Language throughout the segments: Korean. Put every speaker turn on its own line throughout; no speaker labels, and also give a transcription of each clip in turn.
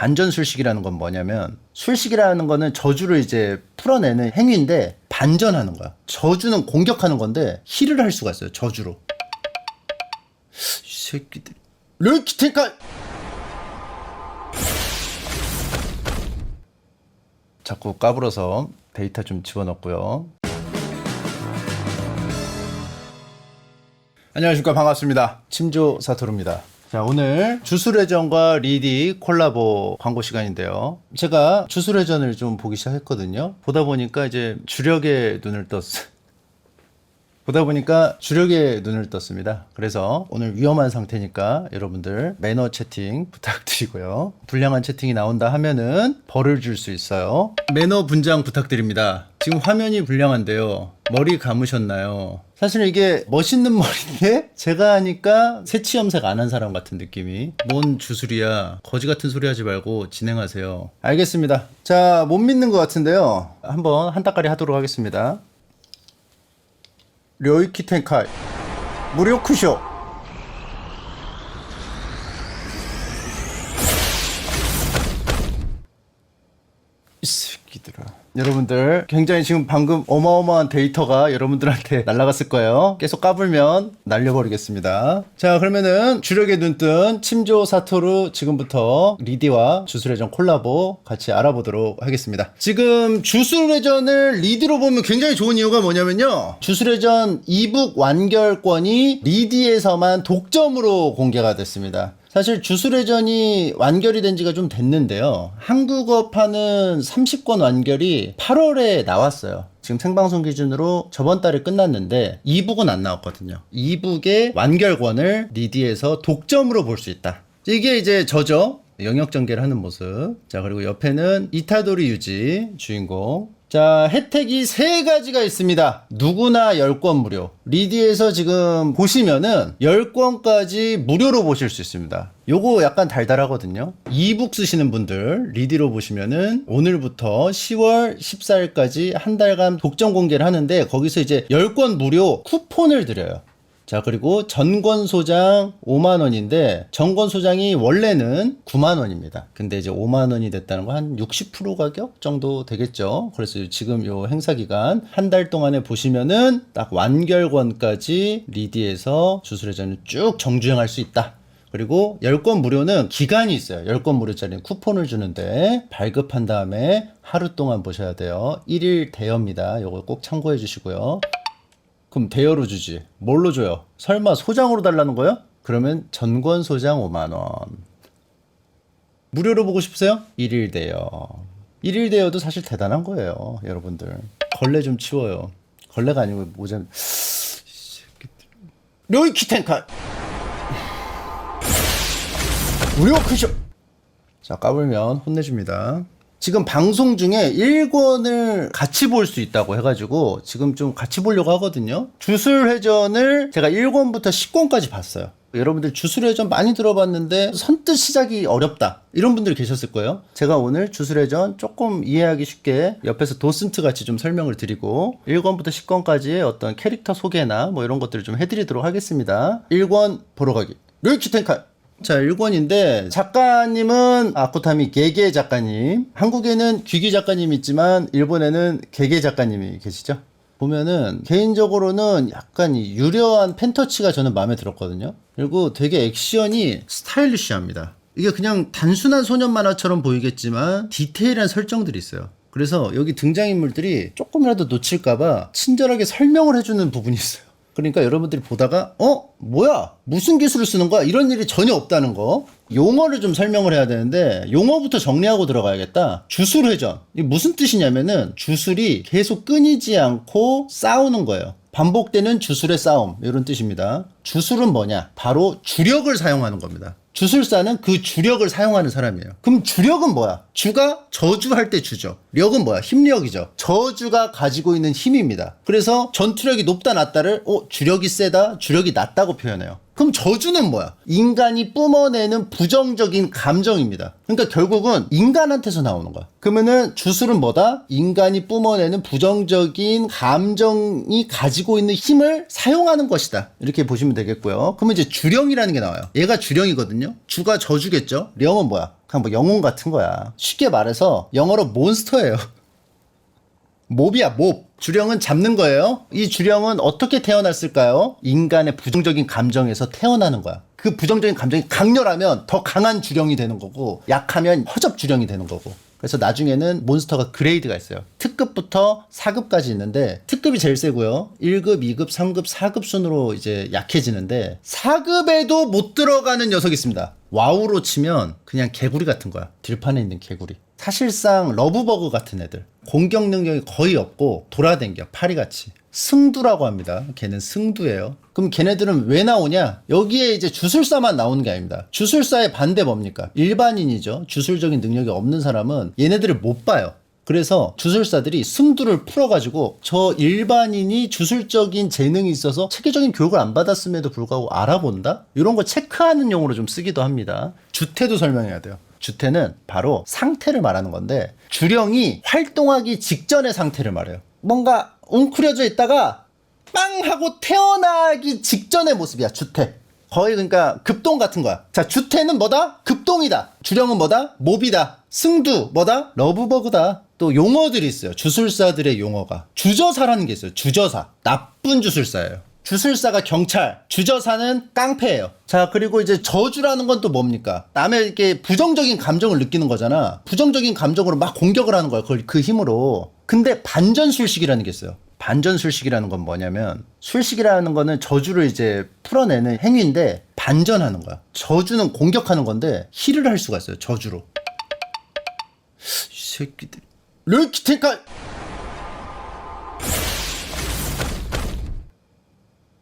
반전술식이라는 건 뭐냐면, 술식이라는 거는 저주를 이제 풀어내는 행위인데 반전하는 거야. 저주는 공격하는 건데 힐을 할 수가 있어요. 저주로. 이 새끼들. 르키텐카. 자꾸 까불어서 데이터 좀 집어넣고요. 안녕하십니까, 반갑습니다. 침조 사토루입니다. 자, 오늘 주술회전과 리디 콜라보 광고 시간인데요. 제가 주술회전을 좀 보기 시작했거든요. 보다 보니까 주력에 눈을 떴습니다. 그래서 오늘 위험한 상태니까 여러분들 매너 채팅 부탁드리고요. 불량한 채팅이 나온다 하면은 벌을 줄 수 있어요. 매너 분장 부탁드립니다. 지금 화면이 불량한데요. 머리 감으셨나요? 사실 이게 멋있는 머리인데 제가 하니까 새치 염색 안 한 사람 같은 느낌이. 뭔 주술이야. 거지 같은 소리 하지 말고 진행하세요. 알겠습니다. 자, 못 믿는 것 같은데요. 한번 한따까리 하도록 하겠습니다. 료이키 텐카이 무료 쿠쇼. 이 새끼들아. 여러분들 굉장히 지금 방금 어마어마한 데이터가 여러분들한테 날아갔을 거예요. 계속 까불면 날려버리겠습니다. 자, 그러면은 주력에 눈뜬 침조 사토루 지금부터 리디와 주술회전 콜라보 같이 알아보도록 하겠습니다. 지금 주술회전을 리디로 보면 굉장히 좋은 이유가 뭐냐면요, 주술회전 이북 완결권이 리디에서만 독점으로 공개가 됐습니다. 사실 주술회전이 완결이 된 지가 좀 됐는데요. 한국어판은 30권 완결이 8월에 나왔어요. 지금 생방송 기준으로 저번 달에 끝났는데 이북은 안 나왔거든요. 이북의 완결권을 리디에서 독점으로 볼 수 있다. 이게 이제 저죠. 영역 전개를 하는 모습. 자, 그리고 옆에는 이타도리 유지 주인공. 자, 혜택이 3가지가 있습니다. 누구나 10권 무료. 리디에서 지금 보시면은 10권까지 무료로 보실 수 있습니다. 요거 약간 달달하거든요. 이북 쓰시는 분들 리디로 보시면은 오늘부터 10월 14일까지 한 달간 독점 공개를 하는데 거기서 이제 10권 무료 쿠폰을 드려요. 자, 그리고 전권 소장 5만원인데 전권 소장이 원래는 9만원입니다. 근데 이제 5만원이 됐다는 건 한 60% 가격 정도 되겠죠. 그래서 지금 요 행사 기간 한 달 동안에 보시면은 딱 완결권까지 리디에서 주술회전을 쭉 정주행할 수 있다. 그리고 10권 무료는 기간이 있어요. 10권 무료짜리는 쿠폰을 주는데 발급한 다음에 하루 동안 보셔야 돼요. 1일 대여입니다. 요거 꼭 참고해 주시고요. 그럼 대여로 주지. 뭘로 줘요? 설마 소장으로 달라는 거야? 그러면 전권 소장 5만원. 무료로 보고 싶으세요? 1일 대여. 1일 대여도 사실 대단한 거예요, 여러분들. 걸레 좀 치워요. 걸레가 아니고 모자. 료이키 텐카. 무료 쿠쇼. 자, 까불면 혼내줍니다. 지금 방송 중에 1권을 같이 볼 수 있다고 해가지고 지금 좀 같이 보려고 하거든요. 주술회전을 제가 1권부터 10권까지 봤어요. 여러분들 주술회전 많이 들어봤는데 선뜻 시작이 어렵다 이런 분들 계셨을 거예요. 제가 오늘 주술회전 조금 이해하기 쉽게 옆에서 도슨트 같이 좀 설명을 드리고 1권부터 10권까지의 어떤 캐릭터 소개나 뭐 이런 것들을 좀 해드리도록 하겠습니다. 1권 보러 가기. 료이키 텐카이. 자, 1권인데 작가님은 아쿠타미 게게 작가님. 한국에는 귀기 작가님이 있지만 일본에는 게게 작가님이 계시죠. 보면은 개인적으로는 약간 유려한 펜터치가 저는 마음에 들었거든요. 그리고 되게 액션이 스타일리시합니다. 이게 그냥 단순한 소년 만화처럼 보이겠지만 디테일한 설정들이 있어요. 그래서 여기 등장인물들이 조금이라도 놓칠까봐 친절하게 설명을 해주는 부분이 있어요. 그러니까 여러분들이 보다가 뭐야? 무슨 기술을 쓰는 거야? 이런 일이 전혀 없다는 거. 용어를 좀 설명을 해야 되는데 용어부터 정리하고 들어가야겠다. 주술회전. 이게 무슨 뜻이냐면은 주술이 계속 끊이지 않고 싸우는 거예요. 반복되는 주술의 싸움 이런 뜻입니다. 주술은 뭐냐? 바로 주력을 사용하는 겁니다. 주술사는 그 주력을 사용하는 사람이에요. 그럼 주력은 뭐야? 주가 저주할 때 주죠. 력은 뭐야? 힘력이죠. 저주가 가지고 있는 힘입니다. 그래서 전투력이 높다 낮다를 주력이 세다, 주력이 낮다고 표현해요. 그럼 저주는 뭐야? 인간이 뿜어내는 부정적인 감정입니다. 그러니까 결국은 인간한테서 나오는 거야. 그러면은 주술은 뭐다? 인간이 뿜어내는 부정적인 감정이 가지고 있는 힘을 사용하는 것이다. 이렇게 보시면 되겠고요. 그러면 이제 주령이라는 게 나와요. 얘가 주령이거든요. 주가 저주겠죠. 령은 뭐야? 그냥 뭐 영웅 같은 거야. 쉽게 말해서 영어로 몬스터예요. 몹이야, 몹. 주령은 잡는 거예요. 이 주령은 어떻게 태어났을까요? 인간의 부정적인 감정에서 태어나는 거야. 그 부정적인 감정이 강렬하면 더 강한 주령이 되는 거고, 약하면 허접 주령이 되는 거고. 그래서 나중에는 몬스터가 그레이드가 있어요. 특급부터 4급까지 있는데, 특급이 제일 세고요. 1급, 2급, 3급, 4급 순으로 이제 약해지는데, 4급에도 못 들어가는 녀석이 있습니다. 와우로 치면 그냥 개구리 같은 거야. 딜판에 있는 개구리. 사실상 러브버그 같은 애들. 공격 능력이 거의 없고 돌아댕겨. 파리같이. 승두라고 합니다. 걔는 승두예요. 그럼 걔네들은 왜 나오냐? 여기에 이제 주술사만 나오는 게 아닙니다. 주술사의 반대 뭡니까? 일반인이죠. 주술적인 능력이 없는 사람은 얘네들을 못 봐요. 그래서 주술사들이 승두를 풀어가지고 저 일반인이 주술적인 재능이 있어서 체계적인 교육을 안 받았음에도 불구하고 알아본다? 이런 거 체크하는 용어로 좀 쓰기도 합니다. 주태도 설명해야 돼요. 주태는 바로 상태를 말하는 건데, 주령이 활동하기 직전의 상태를 말해요. 뭔가 웅크려져 있다가 빵 하고 태어나기 직전의 모습이야. 주태. 거의 그러니까 급동 같은 거야. 자, 주태는 뭐다? 급동이다. 주령은 뭐다? 몹이다. 승두 뭐다? 러브버그다. 또 용어들이 있어요. 주술사들의 용어가. 주저사라는 게 있어요. 주저사. 나쁜 주술사예요. 주술사가 경찰, 주저사는 깡패예요. 자, 그리고 이제 저주라는 건 또 뭡니까? 남의 이렇게 부정적인 감정을 느끼는 거잖아. 부정적인 감정으로 막 공격을 하는 거야. 그 힘으로. 근데 반전술식이라는 게 있어요. 반전술식이라는 건 뭐냐면, 술식이라는 거는 저주를 이제 풀어내는 행위인데 반전하는 거야. 저주는 공격하는 건데 힐을 할 수가 있어요. 저주로. 이 새끼들. 르키테칼.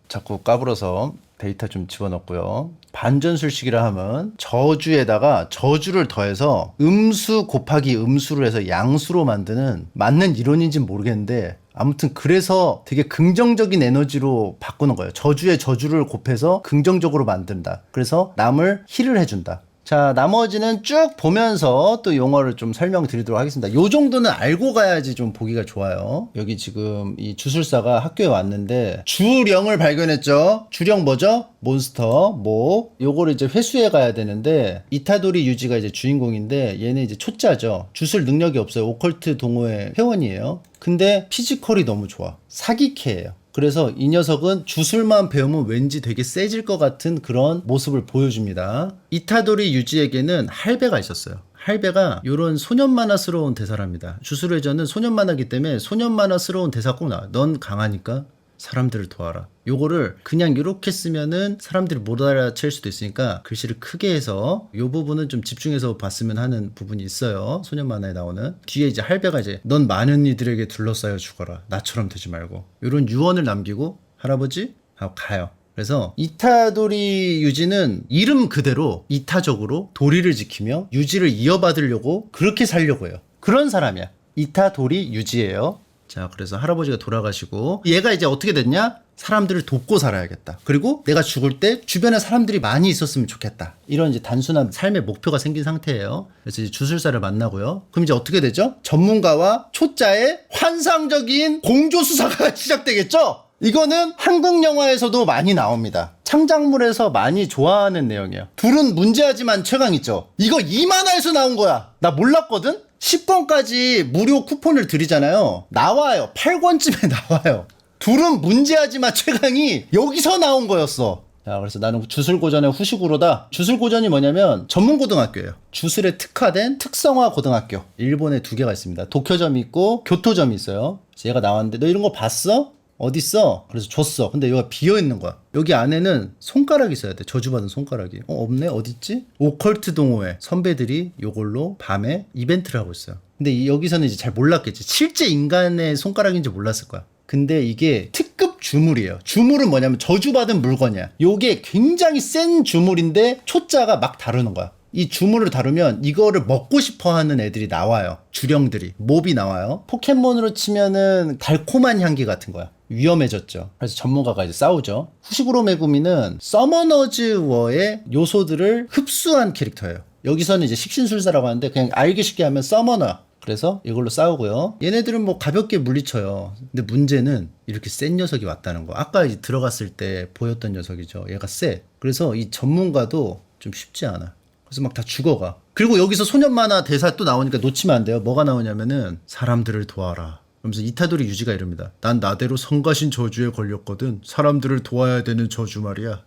자꾸 까불어서 데이터 좀 집어넣고요. 반전술식이라 하면 저주에다가 저주를 더해서 음수 곱하기 음수를 해서 양수로 만드는, 맞는 이론인지는 모르겠는데 아무튼 그래서 되게 긍정적인 에너지로 바꾸는 거예요. 저주에 저주를 곱해서 긍정적으로 만든다. 그래서 남을 힐을 해준다. 자, 나머지는 쭉 보면서 또 용어를 좀 설명드리도록 하겠습니다. 요 정도는 알고 가야지 좀 보기가 좋아요. 여기 지금 이 주술사가 학교에 왔는데 주령을 발견했죠. 주령 뭐죠? 몬스터, 몹. 요거를 이제 회수해 가야 되는데, 이타도리 유지가 이제 주인공인데 얘는 이제 초짜죠. 주술 능력이 없어요. 오컬트 동호회 회원이에요. 근데 피지컬이 너무 좋아. 사기캐예요. 그래서 이 녀석은 주술만 배우면 왠지 되게 세질 것 같은 그런 모습을 보여줍니다. 이타도리 유지에게는 할배가 있었어요. 할배가 요런 소년만화스러운 대사를 합니다. 주술회전은 소년만화기 때문에 소년만화스러운 대사 꼭 나와요. 넌 강하니까 사람들을 도와라. 요거를 그냥 이렇게 쓰면은 사람들이 못 알아챌 수도 있으니까 글씨를 크게 해서 요 부분은 좀 집중해서 봤으면 하는 부분이 있어요. 소년 만화에 나오는. 뒤에 이제 할배가 이제 넌 많은 이들에게 둘러싸여 죽어라. 나처럼 되지 말고. 요런 유언을 남기고 할아버지 하고 가요. 그래서 이타도리 유지는 이름 그대로 이타적으로 도리를 지키며 유지를 이어받으려고 그렇게 살려고 해요. 그런 사람이야. 이타도리 유지예요. 자, 그래서 할아버지가 돌아가시고 얘가 이제 어떻게 됐냐? 사람들을 돕고 살아야겠다. 그리고 내가 죽을 때 주변에 사람들이 많이 있었으면 좋겠다. 이런 이제 단순한 삶의 목표가 생긴 상태예요. 그래서 이제 주술사를 만나고요. 그럼 이제 어떻게 되죠? 전문가와 초짜의 환상적인 공조수사가 시작되겠죠? 이거는 한국 영화에서도 많이 나옵니다. 창작물에서 많이 좋아하는 내용이에요. 둘은 문제하지만 최강이죠. 이거 이 만화에서 나온 거야. 나 몰랐거든? 10권까지 무료 쿠폰을 드리잖아요. 나와요. 8권쯤에 나와요. 둘은 문제하지만 최강이 여기서 나온 거였어. 자, 그래서 나는 주술고전의 후식으로다. 주술고전이 뭐냐면 전문고등학교예요. 주술에 특화된 특성화 고등학교. 일본에 2개가 있습니다. 도쿄점이 있고 교토점이 있어요. 그래서 얘가 나왔는데 너 이런 거 봤어? 어딨어? 그래서 줬어. 근데 여기가 비어있는 거야. 여기 안에는 손가락이 있어야 돼. 저주받은 손가락이. 없네? 어딨지? 오컬트 동호회 선배들이 요걸로 밤에 이벤트를 하고 있어요. 근데 여기서는 이제 잘 몰랐겠지. 실제 인간의 손가락인지 몰랐을 거야. 근데 이게 특급 주물이에요. 주물은 뭐냐면 저주받은 물건이야. 요게 굉장히 센 주물인데 초짜가 막 다루는 거야. 이 주물을 다루면 이거를 먹고 싶어 하는 애들이 나와요. 주령들이. 몹이 나와요. 포켓몬으로 치면은 달콤한 향기 같은 거야. 위험해졌죠. 그래서 전문가가 이제 싸우죠. 후시구로 메구미는 서머너즈워의 요소들을 흡수한 캐릭터예요. 여기서는 이제 식신술사라고 하는데 그냥 알기 쉽게 하면 서머너. 그래서 이걸로 싸우고요. 얘네들은 뭐 가볍게 물리쳐요. 근데 문제는 이렇게 센 녀석이 왔다는 거. 아까 이제 들어갔을 때 보였던 녀석이죠. 얘가 세. 그래서 이 전문가도 좀 쉽지 않아. 그래서 막 다 죽어가. 그리고 여기서 소년 만화 대사 또 나오니까 놓치면 안 돼요. 뭐가 나오냐면은 사람들을 도와라. 그러면서 이타도리 유지가 이럽니다. 난 나대로 성가신 저주에 걸렸거든. 사람들을 도와야 되는 저주 말이야.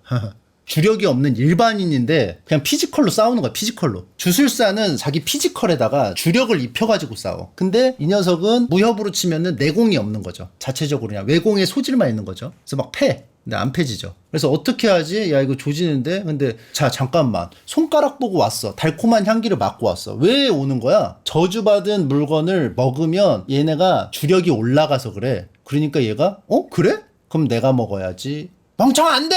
주력이 없는 일반인인데 그냥 피지컬로 싸우는 거야. 피지컬로. 주술사는 자기 피지컬에다가 주력을 입혀가지고 싸워. 근데 이 녀석은 무협으로 치면은 내공이 없는 거죠. 자체적으로 그냥 외공의 소질만 있는 거죠. 그래서 막 패. 근데 안 패지죠. 그래서 어떻게 하지? 야 이거 조지는데. 근데 자 잠깐만. 손가락 보고 왔어. 달콤한 향기를 맡고 왔어. 왜 오는 거야? 저주받은 물건을 먹으면 얘네가 주력이 올라가서 그래. 그러니까 얘가 그래? 그럼 내가 먹어야지. 멍청 안 돼!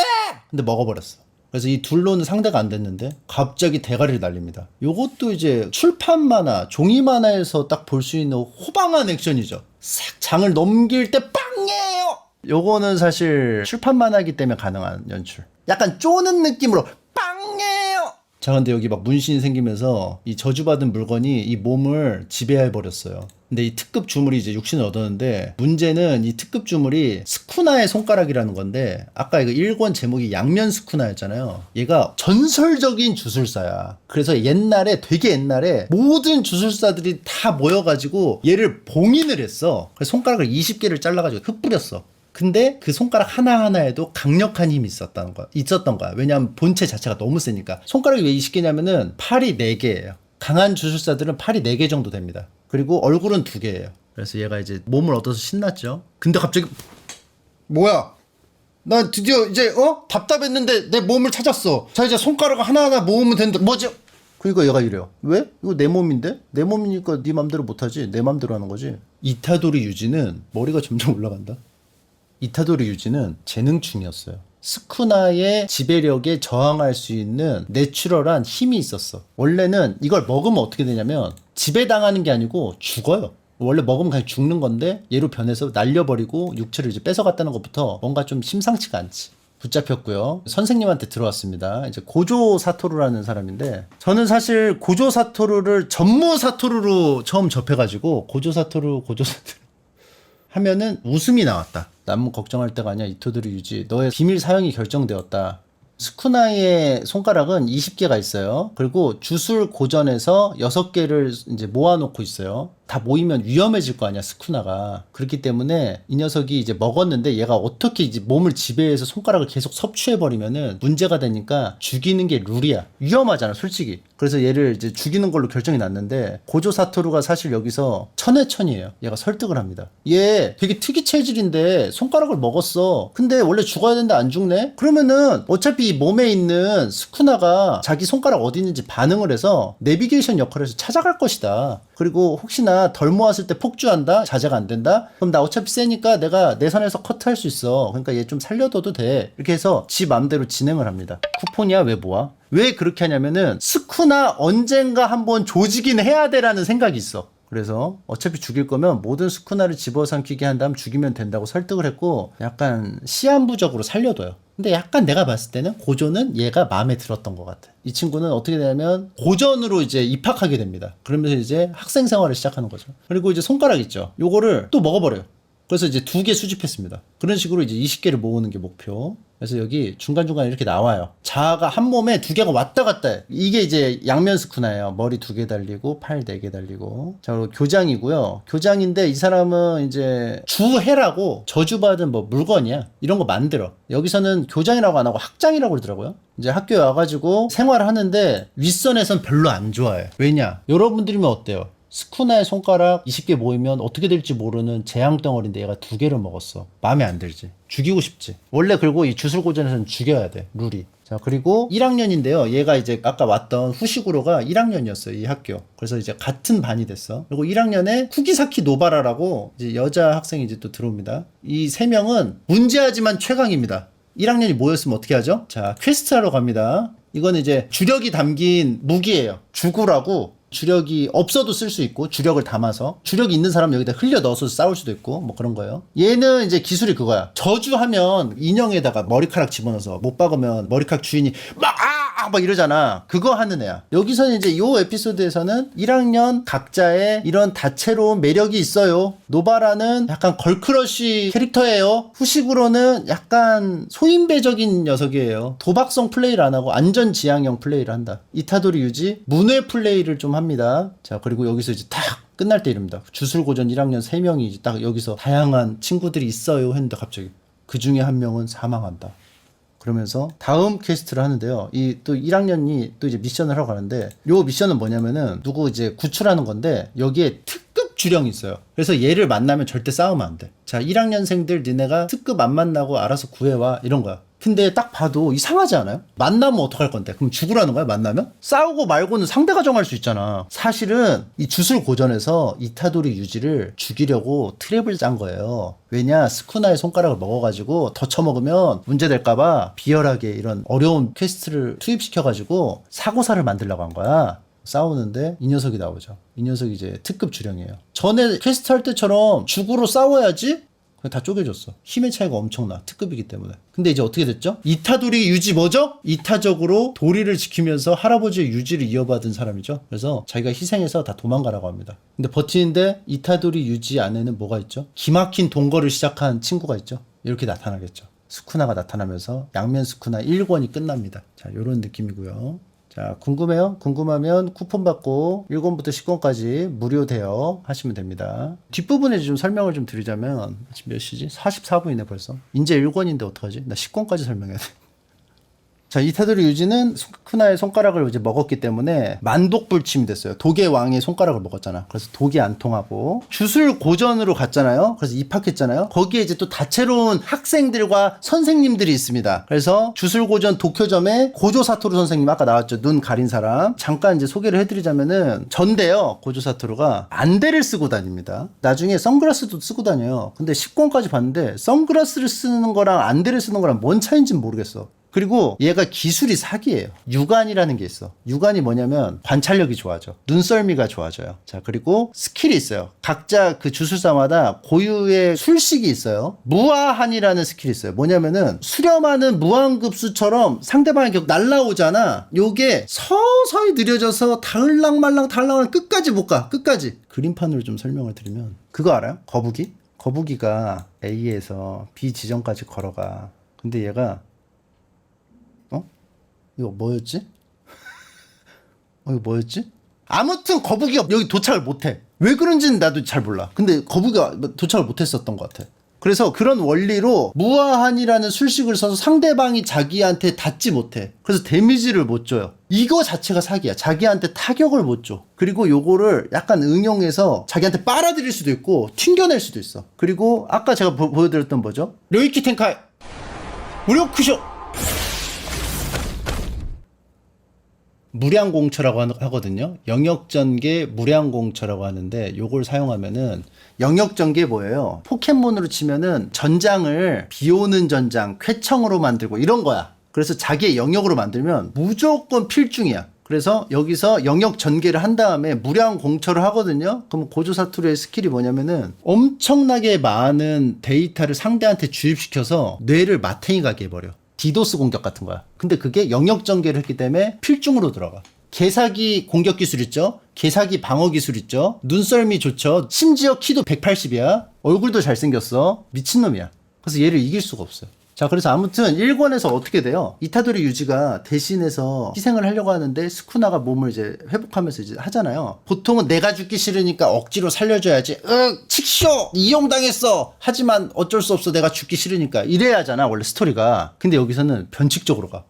근데 먹어버렸어. 그래서 이 둘로는 상대가 안 됐는데 갑자기 대가리를 날립니다. 요것도 이제 출판 만화, 종이 만화에서 딱 볼 수 있는 호방한 액션이죠. 싹 장을 넘길 때 빵이에요! 요거는 사실 출판 만화이기 때문에 가능한 연출. 약간 쪼는 느낌으로 빵이에요! 자, 근데 여기 막 문신이 생기면서 이 저주받은 물건이 이 몸을 지배해버렸어요. 근데 이 특급 주물이 이제 육신을 얻었는데 문제는 이 특급 주물이 스쿠나의 손가락이라는 건데 아까 이거 1권 제목이 양면 스쿠나였잖아요. 얘가 전설적인 주술사야. 그래서 되게 옛날에 모든 주술사들이 다 모여가지고 얘를 봉인을 했어. 그래서 손가락을 20개를 잘라가지고 흩뿌렸어. 근데 그 손가락 하나하나에도 강력한 힘이 있었던 거야. 왜냐하면 본체 자체가 너무 세니까. 손가락이 왜 20개냐면은 팔이 4개예요. 강한 주술사들은 팔이 4개 정도 됩니다. 그리고 얼굴은 2개예요. 그래서 얘가 이제 몸을 얻어서 신났죠. 근데 갑자기 뭐야? 나 드디어 이제 답답했는데 내 몸을 찾았어. 자 이제 손가락 하나하나 모으면 된다. 뭐지? 그러니까 얘가 이래요. 왜? 이거 내 몸인데? 내 몸이니까 네 맘대로 못하지. 내 맘대로 하는 거지. 이타도리 유지는 머리가 점점 올라간다. 이타도리 유지는 재능충이었어요. 스쿠나의 지배력에 저항할 수 있는 내추럴한 힘이 있었어. 원래는 이걸 먹으면 어떻게 되냐면 지배당하는 게 아니고 죽어요. 원래 먹으면 그냥 죽는 건데 얘로 변해서 날려버리고 육체를 이제 뺏어갔다는 것부터 뭔가 좀 심상치가 않지. 붙잡혔고요. 선생님한테 들어왔습니다. 이제 고조 사토루라는 사람인데 저는 사실 고조 사토루를 전무 사토루로 처음 접해가지고 고조 사토루 하면은 웃음이 나왔다. 남 걱정할 때가 아니야. 이타도리 유지. 너의 비밀 사용이 결정되었다. 스쿠나의 손가락은 20개가 있어요. 그리고 주술 고전에서 6개를 이제 모아놓고 있어요. 다 모이면 위험해질 거 아니야, 스쿠나가. 그렇기 때문에 이 녀석이 이제 먹었는데 얘가 어떻게 이제 몸을 지배해서 손가락을 계속 섭취해버리면은 문제가 되니까 죽이는 게 룰이야. 위험하잖아, 솔직히. 그래서 얘를 이제 죽이는 걸로 결정이 났는데 고조 사토루가 사실 여기서 천해천이에요. 얘가 설득을 합니다. 얘 되게 특이 체질인데 손가락을 먹었어. 근데 원래 죽어야 되는데 안 죽네? 그러면은 어차피 이 몸에 있는 스쿠나가 자기 손가락 어디 있는지 반응을 해서 내비게이션 역할을 해서 찾아갈 것이다. 그리고 혹시나 덜 모았을 때 폭주한다? 자제가 안 된다? 그럼 나 어차피 세니까 내가 내 선에서 커트할 수 있어. 그러니까 얘 좀 살려둬도 돼. 이렇게 해서 지 맘대로 진행을 합니다. 쿠폰이야 왜 모아? 왜 그렇게 하냐면은 스쿠나 언젠가 한번 조지긴 해야 돼라는 생각이 있어. 그래서 어차피 죽일 거면 모든 스쿠나를 집어삼키게 한 다음 죽이면 된다고 설득을 했고 약간 시한부적으로 살려둬요. 근데 약간 내가 봤을 때는 고조는 얘가 마음에 들었던 것 같아. 이 친구는 어떻게 되냐면 고전으로 이제 입학하게 됩니다. 그러면서 이제 학생 생활을 시작하는 거죠. 그리고 이제 손가락 있죠. 요거를 또 먹어버려요. 그래서 이제 2개 수집했습니다. 그런 식으로 이제 20개를 모으는 게 목표. 그래서 여기 중간중간에 이렇게 나와요. 자아가 한 몸에 2개가 왔다 갔다 해. 이게 이제 양면 스쿠나예요. 머리 2개 달리고 팔 4개 달리고. 자, 그리고 교장이고요. 교장인데 이 사람은 이제 주해라고 저주받은 뭐 물건이야. 이런 거 만들어. 여기서는 교장이라고 안 하고 학장이라고 그러더라고요. 이제 학교에 와가지고 생활을 하는데 윗선에선 별로 안 좋아해. 왜냐? 여러분들이면 어때요? 스쿠나의 손가락 20개 모이면 어떻게 될지 모르는 재앙덩어리인데 얘가 2개를 먹었어. 마음에 안 들지. 죽이고 싶지. 원래 그리고 이 주술고전에서는 죽여야 돼. 룰이. 자, 그리고 1학년인데요. 얘가 이제 아까 왔던 후시구로가 1학년이었어요. 이 학교. 그래서 이제 같은 반이 됐어. 그리고 1학년에 쿠기사키 노바라라고 이제 여자 학생이 이제 또 들어옵니다. 이 3명은 문제하지만 최강입니다. 1학년이 모였으면 어떻게 하죠? 자, 퀘스트 하러 갑니다. 이거는 이제 주력이 담긴 무기예요. 주구라고 주력이 없어도 쓸 수 있고 주력을 담아서 주력이 있는 사람 여기다 흘려 넣어서 싸울 수도 있고 뭐 그런 거예요. 얘는 이제 기술이 그거야. 저주하면 인형에다가 머리카락 집어넣어서 못 박으면 머리카락 주인이 막 막 이러잖아. 그거 하는 애야. 여기서는 이제 요 에피소드에서는 1학년 각자의 이런 다채로운 매력이 있어요. 노바라는 약간 걸크러쉬 캐릭터예요. 후식으로는 약간 소인배적인 녀석이에요. 도박성 플레이를 안 하고 안전지향형 플레이를 한다. 이타도리 유지 문외 플레이를 좀 합니다. 자, 그리고 여기서 이제 딱 끝날 때 이릅니다. 주술고전 1학년 3명이 딱 여기서 다양한 친구들이 있어요 했는데 갑자기 그 중에 한 명은 사망한다. 그러면서 다음 퀘스트를 하는데요. 이 또 1학년이 또 이제 미션을 하러 가는데 요 미션은 뭐냐면은 누구 이제 구출하는 건데 여기에 특급 주령이 있어요. 그래서 얘를 만나면 절대 싸우면 안 돼. 자, 1학년생들 니네가 특급 안 만나고 알아서 구해와 이런 거야. 근데 딱 봐도 이상하지 않아요? 만나면 어떡할 건데? 그럼 죽으라는 거야, 만나면? 싸우고 말고는 상대가 정할 수 있잖아. 사실은 이 주술 고전에서 이타도리 유지를 죽이려고 트랩을 짠 거예요. 왜냐? 스쿠나의 손가락을 먹어가지고 더 처먹으면 문제될까봐 비열하게 이런 어려운 퀘스트를 투입시켜가지고 사고사를 만들려고 한 거야. 싸우는데 이 녀석이 나오죠. 이 녀석이 이제 특급 주령이에요. 전에 퀘스트 할 때처럼 죽으로 싸워야지? 다 쪼개졌어. 힘의 차이가 엄청나. 특급이기 때문에. 근데 이제 어떻게 됐죠? 이타도리 유지 뭐죠? 이타적으로 도리를 지키면서 할아버지의 유지를 이어받은 사람이죠. 그래서 자기가 희생해서 다 도망가라고 합니다. 근데 버티는데 이타도리 유지 안에는 뭐가 있죠? 기막힌 동거를 시작한 친구가 있죠. 이렇게 나타나겠죠. 스쿠나가 나타나면서 양면 스쿠나 1권이 끝납니다. 자, 요런 느낌이고요. 자, 궁금해요? 궁금하면 쿠폰 받고 1권부터 10권까지 무료 대여 하시면 됩니다. 뒷부분에 좀 설명을 좀 드리자면 지금 몇 시지? 44분이네 벌써. 이제 1권인데 어떡하지? 나 10권까지 설명해야 돼. 자, 이타도리 유지는 스쿠나의 손가락을 이제 먹었기 때문에 만독불침이 됐어요. 독의 왕의 손가락을 먹었잖아. 그래서 독이 안 통하고 주술 고전으로 갔잖아요. 그래서 입학했잖아요. 거기에 이제 또 다채로운 학생들과 선생님들이 있습니다. 그래서 주술 고전 도쿄점의 고조 사토루 선생님 아까 나왔죠. 눈 가린 사람. 잠깐 이제 소개를 해드리자면은 전데요. 고조 사토루가 안대를 쓰고 다닙니다. 나중에 선글라스도 쓰고 다녀요. 근데 10권까지 봤는데 선글라스를 쓰는 거랑 안대를 쓰는 거랑 뭔 차이인지는 모르겠어. 그리고 얘가 기술이 사기예요. 유관이라는 게 있어. 유관이 뭐냐면 관찰력이 좋아져. 눈썰미가 좋아져요. 자, 그리고 스킬이 있어요. 각자 그 주술사마다 고유의 술식이 있어요. 무아한이라는 스킬이 있어요. 뭐냐면은 수렴하는 무한급수처럼 상대방이 계속 날라오잖아. 요게 서서히 느려져서 달랑말랑 끝까지 못 가. 끝까지. 그림판으로 좀 설명을 드리면 그거 알아요? 거북이? 거북이가 A에서 B 지점까지 걸어가. 근데 얘가 이거 뭐였지? 이거 뭐였지? 아무튼 거북이가 여기 도착을 못해. 왜 그런지는 나도 잘 몰라. 근데 거북이가 도착을 못했었던 것 같아. 그래서 그런 원리로 무아한이라는 술식을 써서 상대방이 자기한테 닿지 못해. 그래서 데미지를 못 줘요. 이거 자체가 사기야. 자기한테 타격을 못 줘. 그리고 요거를 약간 응용해서 자기한테 빨아들일 수도 있고 튕겨낼 수도 있어. 그리고 아까 제가 보여드렸던 뭐죠? 료이키 텐카이 무력크쇼 무량공처라고 하거든요. 영역전개 무량공처라고 하는데 요걸 사용하면은 영역전개 뭐예요? 포켓몬으로 치면은 전장을 비오는 전장, 쾌청으로 만들고 이런 거야. 그래서 자기의 영역으로 만들면 무조건 필중이야. 그래서 여기서 영역 전개를 한 다음에 무량공처를 하거든요. 그럼 고조 사토루의 스킬이 뭐냐면은 엄청나게 많은 데이터를 상대한테 주입시켜서 뇌를 마탱이 가게 해버려. 디도스 공격 같은 거야. 근데 그게 영역 전개를 했기 때문에 필중으로 들어가. 개사기 공격 기술 있죠? 개사기 방어 기술 있죠? 눈썰미 좋죠? 심지어 키도 180이야. 얼굴도 잘생겼어. 미친놈이야. 그래서 얘를 이길 수가 없어요. 자, 그래서 아무튼 1권에서 어떻게 돼요? 이타도리 유지가 대신해서 희생을 하려고 하는데 스쿠나가 몸을 이제 회복하면서 이제 하잖아요. 보통은 내가 죽기 싫으니까 억지로 살려줘야지. 칙쇼! 이용당했어! 하지만 어쩔 수 없어. 내가 죽기 싫으니까. 이래야 하잖아, 원래 스토리가. 근데 여기서는 변칙적으로 가.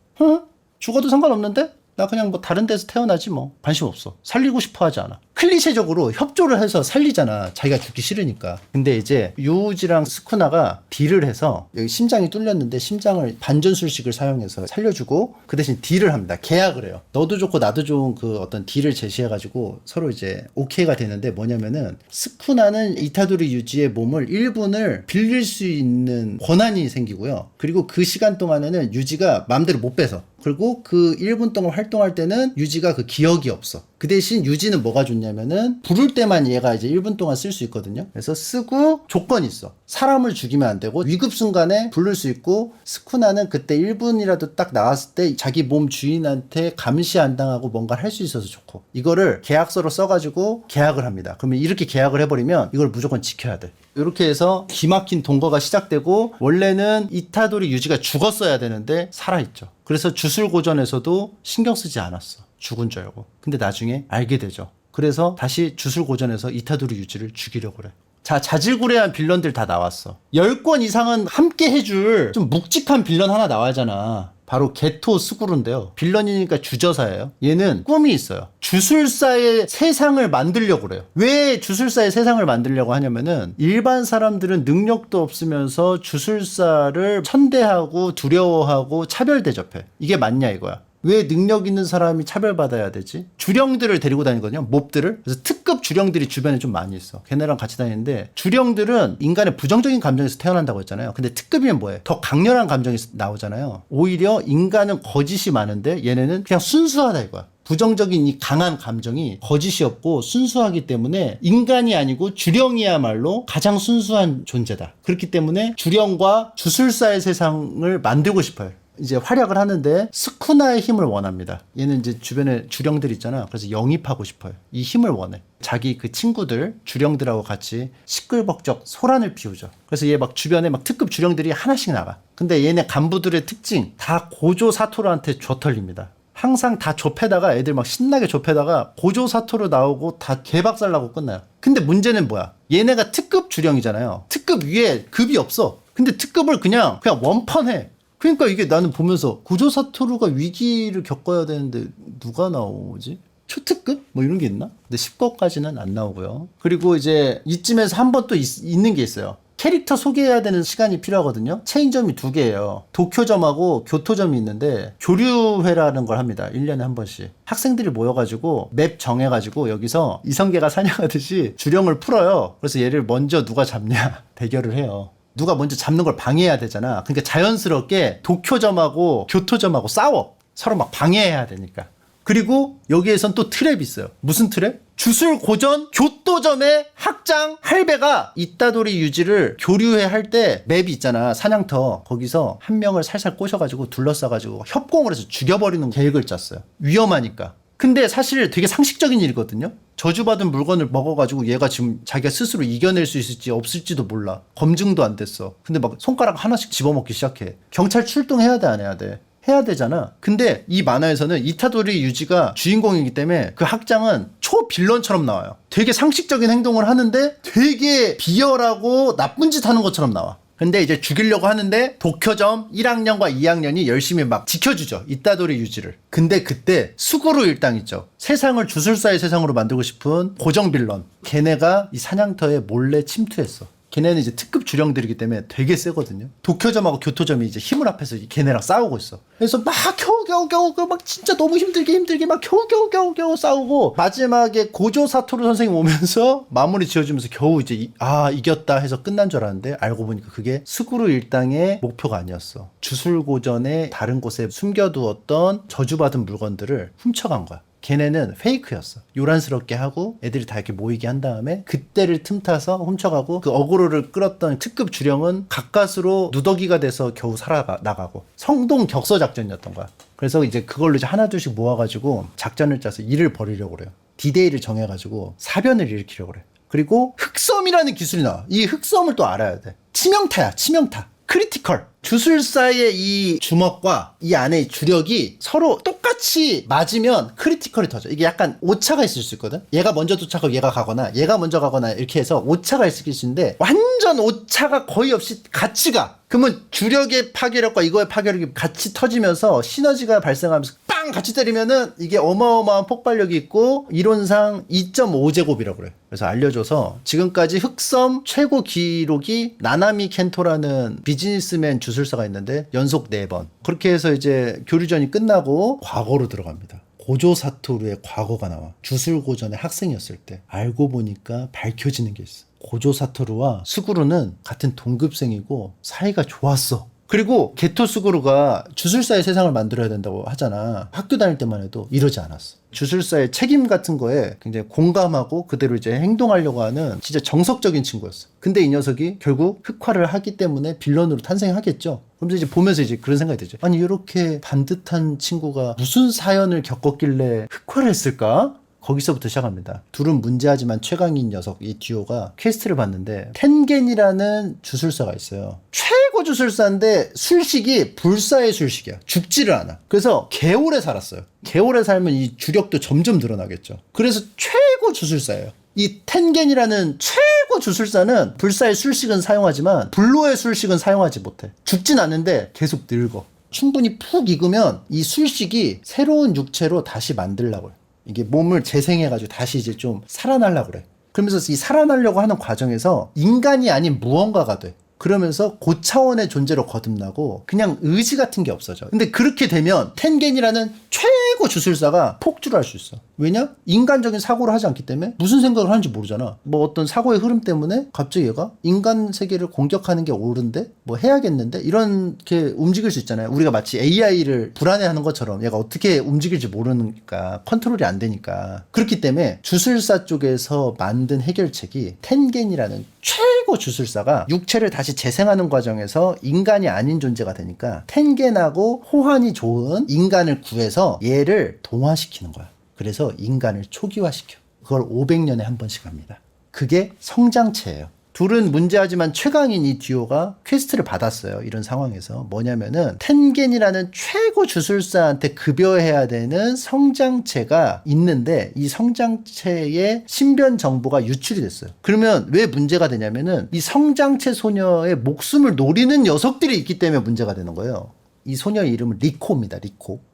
죽어도 상관없는데? 나 그냥 뭐 다른 데서 태어나지 뭐. 관심 없어. 살리고 싶어 하지 않아. 클리셰적으로 협조를 해서 살리잖아. 자기가 죽기 싫으니까. 근데 이제 유우지랑 스쿠나가 딜을 해서 여기 심장이 뚫렸는데 심장을 반전술식을 사용해서 살려주고 그 대신 딜을 합니다. 계약을 해요. 너도 좋고 나도 좋은 그 어떤 딜을 제시해가지고 서로 이제 오케이가 되는데 뭐냐면은 스쿠나는 이타도리 유지의 몸을 1분을 빌릴 수 있는 권한이 생기고요. 그리고 그 시간 동안에는 유지가 마음대로 못 빼서 그리고 그 1분 동안 활동할 때는 유지가 그 기억이 없어. 그 대신 유지는 뭐가 좋냐면은 부를 때만 얘가 이제 1분 동안 쓸 수 있거든요. 그래서 쓰고 조건이 있어. 사람을 죽이면 안 되고 위급 순간에 부를 수 있고, 스쿠나는 그때 1분이라도 딱 나왔을 때 자기 몸 주인한테 감시 안 당하고 뭔가 할 수 있어서 좋고, 이거를 계약서로 써가지고 계약을 합니다. 그러면 이렇게 계약을 해버리면 이걸 무조건 지켜야 돼. 이렇게 해서 기막힌 동거가 시작되고, 원래는 이타도리 유지가 죽었어야 되는데 살아있죠. 그래서 주술고전에서도 신경 쓰지 않았어. 죽은 줄 알고. 근데 나중에 알게 되죠. 그래서 다시 주술고전에서 이타도리 유지를 죽이려고 그래. 자, 자질구레한 빌런들 다 나왔어. 10권 이상은 함께 해줄 좀 묵직한 빌런 하나 나와야잖아. 바로 게토 스구루인데요. 빌런이니까 주저사예요. 얘는 꿈이 있어요. 주술사의 세상을 만들려고 그래요. 왜 주술사의 세상을 만들려고 하냐면은, 일반 사람들은 능력도 없으면서 주술사를 천대하고 두려워하고 차별 대접해. 이게 맞냐 이거야. 왜 능력 있는 사람이 차별받아야 되지? 주령들을 데리고 다니거든요. 몹들을. 그래서 특급 주령들이 주변에 좀 많이 있어. 걔네랑 같이 다니는데, 주령들은 인간의 부정적인 감정에서 태어난다고 했잖아요. 근데 특급이면 뭐해? 더 강렬한 감정이 나오잖아요. 오히려 인간은 거짓이 많은데 얘네는 그냥 순수하다 이거야. 부정적인 이 강한 감정이 거짓이 없고 순수하기 때문에 인간이 아니고 주령이야말로 가장 순수한 존재다. 그렇기 때문에 주령과 주술사의 세상을 만들고 싶어요. 이제 활약을 하는데 스쿠나의 힘을 원합니다. 얘는 이제 주변에 주령들 있잖아. 그래서 영입하고 싶어요. 이 힘을 원해. 자기 그 친구들, 주령들하고 같이 시끌벅적 소란을 피우죠. 그래서 얘 막 주변에 막 특급 주령들이 하나씩 나가. 근데 얘네 간부들의 특징, 다 고조 사토루한테 줘털립니다. 항상 다 좁혀다가, 애들 막 신나게 좁혀다가 고조 사토루 나오고 다 개박살나고 끝나요. 근데 문제는 뭐야? 얘네가 특급 주령이잖아요. 특급 위에 급이 없어. 근데 특급을 그냥 원펀해. 그러니까 이게 나는 보면서 고조 사토루가 위기를 겪어야 되는데 누가 나오지? 초특급? 뭐 이런 게 있나? 근데 10권까지는 안 나오고요. 그리고 이제 이쯤에서 한 번 또 있는 게 있어요. 캐릭터 소개해야 되는 시간이 필요하거든요. 체인점이 2개예요. 도쿄점하고 교토점이 있는데 교류회라는 걸 합니다. 1년에 한 번씩. 학생들이 모여가지고 맵 정해가지고 여기서 이성계가 사냥하듯이 주령을 풀어요. 그래서 얘를 먼저 누가 잡냐 대결을 해요. 누가 먼저 잡는 걸 방해해야 되잖아. 그러니까 자연스럽게 도쿄점하고 교토점하고 싸워. 서로 막 방해해야 되니까. 그리고 여기에선 또 트랩이 있어요. 무슨 트랩? 주술고전 교토점의 학장 할배가 이타도리 유지를 교류회 할 때 맵이 있잖아. 사냥터. 거기서 한 명을 살살 꼬셔가지고 둘러싸가지고 협공을 해서 죽여버리는 계획을 짰어요. 위험하니까. 근데 사실 되게 상식적인 일이거든요. 저주받은 물건을 먹어가지고 얘가 지금 자기가 스스로 이겨낼 수 있을지 없을지도 몰라. 검증도 안 됐어. 근데 막 손가락 하나씩 집어먹기 시작해. 경찰 출동해야 돼, 안 해야 돼? 해야 되잖아. 근데 이 만화에서는 이타도리 유지가 주인공이기 때문에 그 학장은 초빌런처럼 나와요. 되게 상식적인 행동을 하는데 되게 비열하고 나쁜 짓 하는 것처럼 나와. 근데 이제 죽이려고 하는데 도쿄점 1학년과 2학년이 열심히 막 지켜주죠. 이타도리 유지를. 근데 그때 수구루 일당 있죠. 세상을 주술사의 세상으로 만들고 싶은 고정 빌런. 걔네가 이 사냥터에 몰래 침투했어. 걔네는 이제 특급 주령들이기 때문에 되게 세거든요. 도쿄점하고 교토점이 이제 힘을 합해서 걔네랑 싸우고 있어. 그래서 막 겨우겨우 막 진짜 너무 힘들게 막 겨우 싸우고, 마지막에 고조 사토루 선생님 오면서 마무리 지어주면서 겨우 이제 이겼다 해서 끝난 줄 알았는데, 알고 보니까 그게 스구루 일당의 목표가 아니었어. 주술고전의 다른 곳에 숨겨두었던 저주받은 물건들을 훔쳐간 거야. 걔네는 페이크였어. 요란스럽게 하고 애들이 다 이렇게 모이게 한 다음에 그때를 틈타서 훔쳐가고, 그 어그로를 끌었던 특급 주령은 가까스로 누더기가 돼서 겨우 살아나가고, 성동 격서 작전이었던 거야. 그래서 이제 그걸로 이제 하나둘씩 모아가지고 작전을 짜서 일을 벌이려고 그래요. 디데이를 정해가지고 사변을 일으키려고 그래. 그리고 흑섬이라는 기술이 나와. 이 흑섬을 또 알아야 돼. 치명타야, 치명타. 크리티컬. 주술사의 이 주먹과 이 안에 주력이 서로 똑같이 맞으면 크리티컬이 터져. 이게 약간 오차가 있을 수 있거든. 얘가 먼저 도착하고 얘가 가거나 얘가 먼저 가거나 이렇게 해서 오차가 있을 수 있는데, 완전 오차가 거의 없이 같이 가. 그러면 주력의 파괴력과 이거의 파괴력이 같이 터지면서 시너지가 발생하면서 빵 같이 때리면은 이게 어마어마한 폭발력이 있고, 이론상 2.5제곱이라고 그래. 그래서 알려줘서 지금까지 흑섬 최고 기록이 나나미 켄토라는 비즈니스맨 주술사가 있는데 연속 4번. 그렇게 해서 이제 교류전이 끝나고 과거로 들어갑니다. 고조 사토루의 과거가 나와. 주술고전의 학생이었을 때. 알고 보니까 밝혀지는 게 있어. 고조 사토루와 스구루는 같은 동급생이고 사이가 좋았어. 그리고 게토스구루가 주술사의 세상을 만들어야 된다고 하잖아. 학교 다닐 때만 해도 이러지 않았어. 주술사의 책임 같은 거에 굉장히 공감하고 그대로 이제 행동하려고 하는 진짜 정석적인 친구였어. 근데 이 녀석이 결국 흑화를 하기 때문에 빌런으로 탄생하겠죠. 그러면서 이제 보면서 이제 그런 생각이 들죠. 아니 이렇게 반듯한 친구가 무슨 사연을 겪었길래 흑화를 했을까? 거기서부터 시작합니다. 둘은 문제하지만 최강인 녀석 이 듀오가 퀘스트를 봤는데 텐겐이라는 주술사가 있어요. 최고 주술사인데 술식이 불사의 술식이야. 죽지를 않아. 그래서 개오래 살았어요. 개오래 살면 이 주력도 점점 늘어나겠죠. 그래서 최고 주술사예요. 이 텐겐이라는 최고 주술사는 불사의 술식은 사용하지만 불로의 술식은 사용하지 못해. 죽진 않는데 계속 늙어. 충분히 푹 익으면 이 술식이 새로운 육체로 다시 만들려고 해. 이게 몸을 재생해가지고 다시 이제 좀 살아나려고 그래. 그러면서 이 살아나려고 하는 과정에서 인간이 아닌 무언가가 돼. 그러면서 고차원의 존재로 거듭나고 그냥 의지 같은 게 없어져. 근데 그렇게 되면 텐겐이라는 최고 주술사가 폭주를 할 수 있어. 왜냐? 인간적인 사고를 하지 않기 때문에 무슨 생각을 하는지 모르잖아. 뭐 어떤 사고의 흐름 때문에 갑자기 얘가 인간 세계를 공격하는 게 옳은데 뭐 해야겠는데 이렇게 움직일 수 있잖아요. 우리가 마치 AI를 불안해하는 것처럼 얘가 어떻게 움직일지 모르니까 컨트롤이 안 되니까. 그렇기 때문에 주술사 쪽에서 만든 해결책이 텐겐이라는 최고 주술사가 육체를 다시 재생하는 과정에서 인간이 아닌 존재가 되니까 텐겐하고 호환이 좋은 인간을 구해서 얘를 동화시키는 거야. 그래서 인간을 초기화시켜. 그걸 500년에 한 번씩 합니다. 그게 성장체예요. 둘은 문제하지만 최강인 이 듀오가 퀘스트를 받았어요. 이런 상황에서 뭐냐면은 텐겐이라는 최고 주술사한테 급여해야 되는 성장체가 있는데 이 성장체의 신변 정보가 유출이 됐어요. 그러면 왜 문제가 되냐면은 이 성장체 소녀의 목숨을 노리는 녀석들이 있기 때문에 문제가 되는 거예요. 이 소녀의 이름은 리코입니다.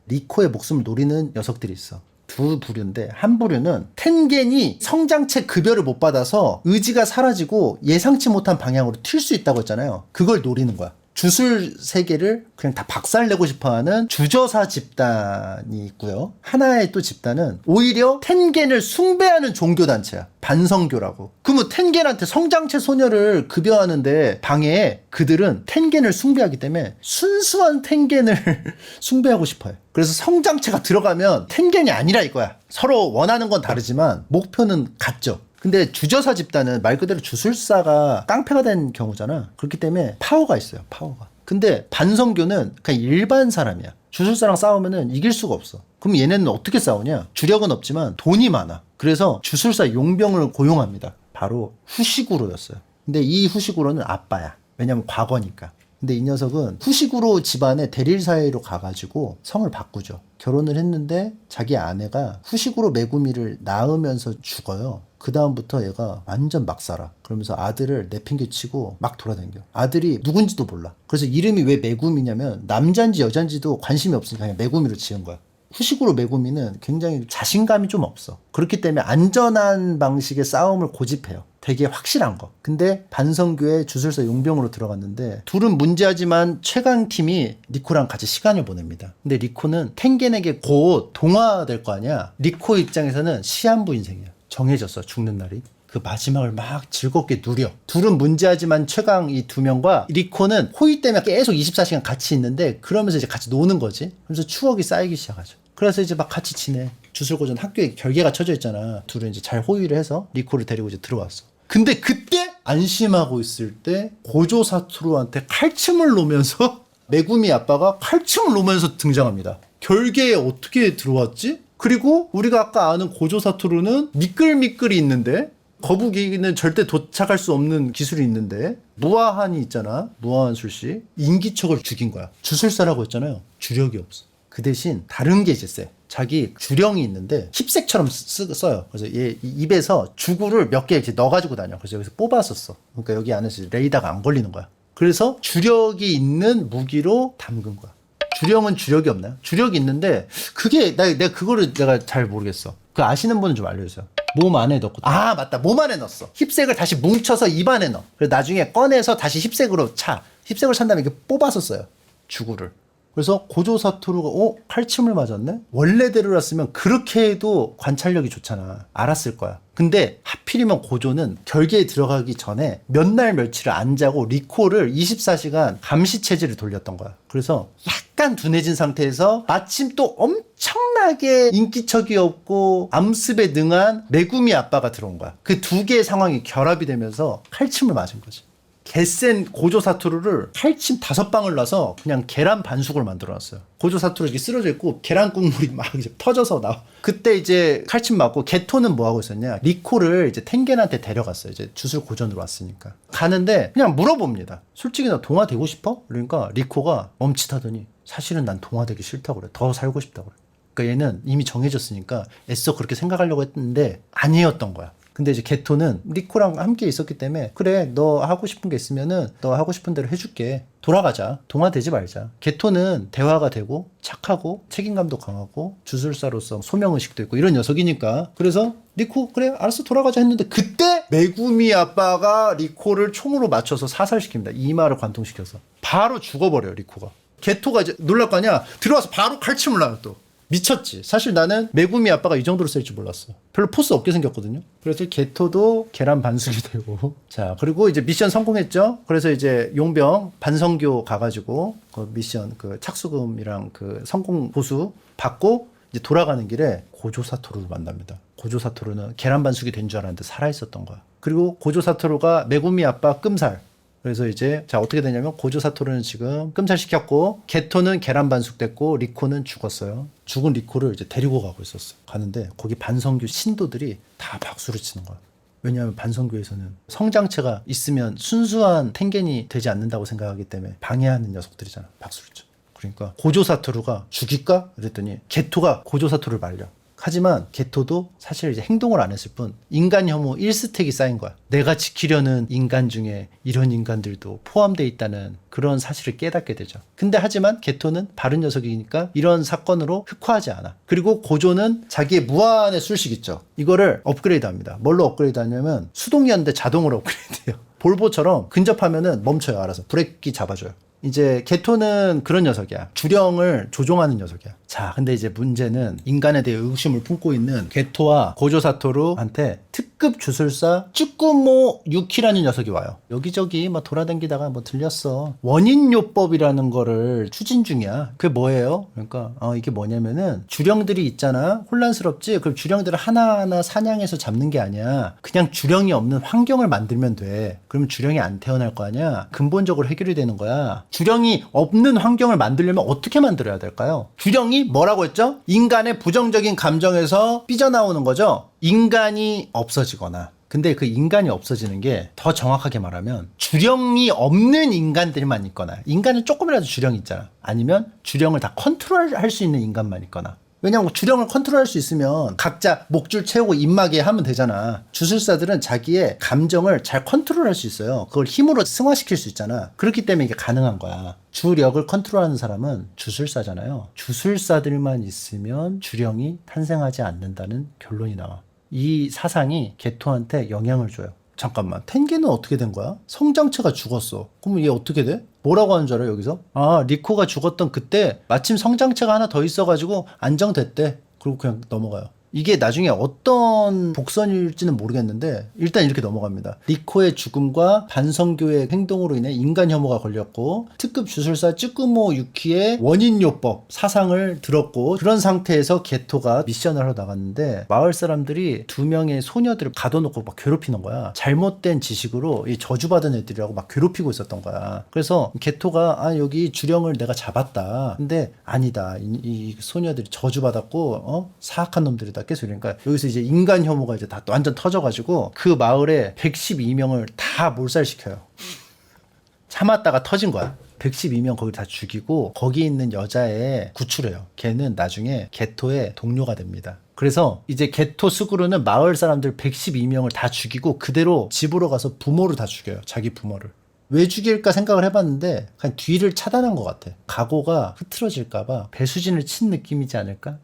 리코의 목숨을 노리는 녀석들이 있어. 두 부류인데 한 부류는 텐겐이 성장체 급여를 못 받아서 의지가 사라지고 예상치 못한 방향으로 튈 수 있다고 했잖아요. 그걸 노리는 거야. 주술 세계를 그냥 다 박살내고 싶어하는 주저사 집단이 있고요. 하나의 또 집단은 오히려 텐겐을 숭배하는 종교단체야. 반성교라고. 그러면 텐겐한테 성장체 소녀를 급여하는데 방해해. 그들은 텐겐을 숭배하기 때문에 순수한 텐겐을 숭배하고 싶어요. 그래서 성장체가 들어가면 텐겐이 아니라 이거야. 서로 원하는 건 다르지만 목표는 같죠. 근데 주저사 집단은 말 그대로 주술사가 깡패가 된 경우잖아. 그렇기 때문에 파워가 있어요. 파워가. 근데 반성교는 그냥 일반 사람이야. 주술사랑 싸우면은 이길 수가 없어. 그럼 얘네는 어떻게 싸우냐? 주력은 없지만 돈이 많아. 그래서 주술사 용병을 고용합니다. 바로 후시구로였어요. 근데 이 후시구로는 아빠야. 왜냐면 과거니까. 근데 이 녀석은 후시구로 집안의 대릴 사이로 가가지고 성을 바꾸죠. 결혼을 했는데 자기 아내가 후시구로 메구미를 낳으면서 죽어요. 그 다음부터 얘가 완전 막 살아. 그러면서 아들을 내팽개치고 막 돌아다녀. 아들이 누군지도 몰라. 그래서 이름이 왜 메구미냐면 남잔지 여잔지도 관심이 없으니까 그냥 메구미로 지은 거야. 후식으로 메구미는 굉장히 자신감이 좀 없어. 그렇기 때문에 안전한 방식의 싸움을 고집해요. 되게 확실한 거. 근데 반성교의 주술사 용병으로 들어갔는데 둘은 문제하지만 최강팀이 리코랑 같이 시간을 보냅니다. 근데 리코는 텐겐에게 곧 동화될 거 아니야. 리코 입장에서는 시한부 인생이야. 정해졌어. 죽는 날이. 그 마지막을 막 즐겁게 누려. 둘은 문제하지만 최강 이 두 명과 리코는 호의 때문에 계속 24시간 같이 있는데 그러면서 이제 같이 노는 거지. 그래서 추억이 쌓이기 시작하죠. 그래서 이제 막 같이 지내. 주술고전 학교에 결계가 쳐져 있잖아. 둘은 이제 잘 호의를 해서 리코를 데리고 이제 들어왔어. 근데 그때 안심하고 있을 때 고조 사투루한테 칼춤을 놓으면서 메구미 아빠가 칼춤을 놓으면서 등장합니다. 결계에 어떻게 들어왔지? 그리고 우리가 아까 아는 고조 사투루는 미끌미끌이 있는데 거북이는 절대 도착할 수 없는 기술이 있는데 무아한이 있잖아. 무아한 술씨. 인기척을 죽인 거야. 주술사라고 했잖아요. 주력이 없어. 그 대신 다른 게 이제 쎄. 자기 주령이 있는데 힙색처럼 써요. 그래서 얘 입에서 주구를 몇 개 이렇게 넣어가지고 다녀. 그래서 여기서 뽑았었어. 그러니까 여기 안에서 레이더가 안 걸리는 거야. 그래서 주력이 있는 무기로 담근 거야. 주령은 주력이 없나요? 주력이 있는데 그게 내가 그거를 내가 잘 모르겠어. 그 아시는 분은 좀 알려주세요. 몸 안에 넣고. 아 맞다. 몸 안에 넣었어. 힙색을 다시 뭉쳐서 입 안에 넣어. 그래서 나중에 꺼내서 다시 힙색으로 차. 힙색을 찬 다음에 이렇게 뽑아서 써요. 주구를. 그래서 고조 사토루가 칼침을 맞았네? 원래대로였으면 그렇게 해도 관찰력이 좋잖아. 알았을 거야. 근데 하필이면 고조는 결계에 들어가기 전에 몇 날 며칠을 안 자고 리코를 24시간 감시 체제를 돌렸던 거야. 그래서 약간 둔해진 상태에서 마침 또 엄청나게 인기척이었고 암습에 능한 메구미 아빠가 들어온 거야. 그 두 개의 상황이 결합이 되면서 칼침을 맞은 거지. 개센 고조 사토루를 칼침 5방을 놔서 그냥 계란 반숙을 만들어놨어요. 고조 사토루 이렇게 쓰러져 있고 계란 국물이 막 이제 터져서 나와. 그때 이제 칼침 맞고 게토는 뭐 하고 있었냐? 리코를 이제 텐겐한테 데려갔어요. 이제 주술 고전으로 왔으니까. 가는데 그냥 물어봅니다. 솔직히 나 동화 되고 싶어? 그러니까 리코가 멈칫하더니 사실은 난 동화 되기 싫다고 그래. 더 살고 싶다고 그래. 그러니까 얘는 이미 정해졌으니까 애써 그렇게 생각하려고 했는데 아니었던 거야. 근데 이제 게토는 리코랑 함께 있었기 때문에 그래 너 하고 싶은 게 있으면은 너 하고 싶은 대로 해줄게. 돌아가자. 동화 되지 말자. 게토는 대화가 되고 착하고 책임감도 강하고 주술사로서 소명의식도 있고 이런 녀석이니까 그래서 리코 그래 알았어 돌아가자 했는데 그때 메구미 아빠가 리코를 총으로 맞춰서 사살시킵니다. 이마를 관통시켜서. 바로 죽어버려요 리코가. 게토가 이제 놀랄 거 아니야. 들어와서 바로 칼침을 놔요 또. 미쳤지. 사실 나는 메구미 아빠가 이 정도로 쓸 줄 몰랐어. 별로 포스 없게 생겼거든요. 그래서 게토도 계란 반숙이 되고. 자, 그리고 이제 미션 성공했죠. 그래서 이제 용병 반성교 가가지고 그 미션 그 착수금이랑 그 성공 보수 받고 이제 돌아가는 길에 고조 사토루를 만납니다. 고조 사토루는 계란 반숙이 된 줄 알았는데 살아있었던 거야. 그리고 고조 사토루가 메구미 아빠 끔살. 그래서 이제 자 어떻게 되냐면 고조 사토루는 지금 끔살시켰고 게토는 계란 반숙됐고 리코는 죽었어요. 죽은 리코를 이제 데리고 가고 있었어. 가는데 거기 반성교 신도들이 다 박수를 치는 거야. 왜냐하면 반성교에서는 성장체가 있으면 순수한 텐겐이 되지 않는다고 생각하기 때문에 방해하는 녀석들이잖아. 박수를 쳐. 그러니까 고조 사토루가 죽일까? 그랬더니 게토가 고조 사토루를 말려. 하지만 게토도 사실 이제 행동을 안 했을 뿐 인간 혐오 1스택이 쌓인 거야. 내가 지키려는 인간 중에 이런 인간들도 포함되어 있다는 그런 사실을 깨닫게 되죠. 근데 하지만 게토는 바른 녀석이니까 이런 사건으로 흑화하지 않아. 그리고 고조는 자기의 무한의 술식 있죠. 이거를 업그레이드합니다. 뭘로 업그레이드하냐면 수동이었는데 자동으로 업그레이드해요. 볼보처럼 근접하면은 멈춰요. 알아서 브레이크 잡아줘요. 이제 게토는 그런 녀석이야. 주령을 조종하는 녀석이야. 자, 근데 이제 문제는 인간에 대해 의구심을 품고 있는 게토와 고조 사토루한테 특급 주술사 쭈꾸모 유키라는 녀석이 와요. 여기저기 막 돌아다니다가 뭐 들렸어. 원인요법이라는 거를 추진 중이야. 그게 뭐예요? 그러니까 이게 뭐냐면은 주령들이 있잖아. 혼란스럽지? 그럼 주령들을 하나하나 사냥해서 잡는 게 아니야. 그냥 주령이 없는 환경을 만들면 돼. 그러면 주령이 안 태어날 거 아니야. 근본적으로 해결이 되는 거야. 주령이 없는 환경을 만들려면 어떻게 만들어야 될까요? 주령이 뭐라고 했죠? 인간의 부정적인 감정에서 삐져나오는 거죠. 인간이 없어지거나. 근데 그 인간이 없어지는 게 더 정확하게 말하면 주령이 없는 인간들만 있거나 인간은 조금이라도 주령이 있잖아. 아니면 주령을 다 컨트롤할 수 있는 인간만 있거나. 왜냐면 주령을 컨트롤할 수 있으면 각자 목줄 채우고 입마개 하면 되잖아. 주술사들은 자기의 감정을 잘 컨트롤할 수 있어요. 그걸 힘으로 승화시킬 수 있잖아. 그렇기 때문에 이게 가능한 거야. 주력을 컨트롤하는 사람은 주술사잖아요. 주술사들만 있으면 주령이 탄생하지 않는다는 결론이 나와. 이 사상이 게토한테 영향을 줘요. 잠깐만, 텐겐은 어떻게 된 거야? 성장체가 죽었어. 그럼 얘 어떻게 돼? 뭐라고 하는 줄 알아 여기서? 아, 리코가 죽었던 그때 마침 성장체가 하나 더 있어가지고 안정됐대. 그리고 그냥 넘어가요. 이게 나중에 어떤 복선일지는 모르겠는데 일단 이렇게 넘어갑니다. 리코의 죽음과 반성교의 행동으로 인해 인간 혐오가 걸렸고 특급 주술사 쭈꾸모 유키의 원인요법 사상을 들었고 그런 상태에서 게토가 미션을 하러 나갔는데 마을 사람들이 2명의 소녀들을 가둬놓고 막 괴롭히는 거야. 잘못된 지식으로 이 저주받은 애들이라고 막 괴롭히고 있었던 거야. 그래서 게토가 여기 주령을 내가 잡았다. 근데 아니다. 이 소녀들이 저주받았고 사악한 놈들이다. 계속 그러니까 여기서 이제 인간 혐오가 이제 다 완전 터져가지고 그 마을에 112명을 다 몰살시켜요. 참았다가 터진 거야. 112명 거기 다 죽이고 거기 있는 여자애 구출해요. 걔는 나중에 게토의 동료가 됩니다. 그래서 이제 게토 스구루는 마을 사람들 112명을 다 죽이고 그대로 집으로 가서 부모를 다 죽여요. 자기 부모를. 왜 죽일까 생각을 해봤는데 그냥 뒤를 차단한 것 같아. 각오가 흐트러질까봐 배수진을 친 느낌이지 않을까?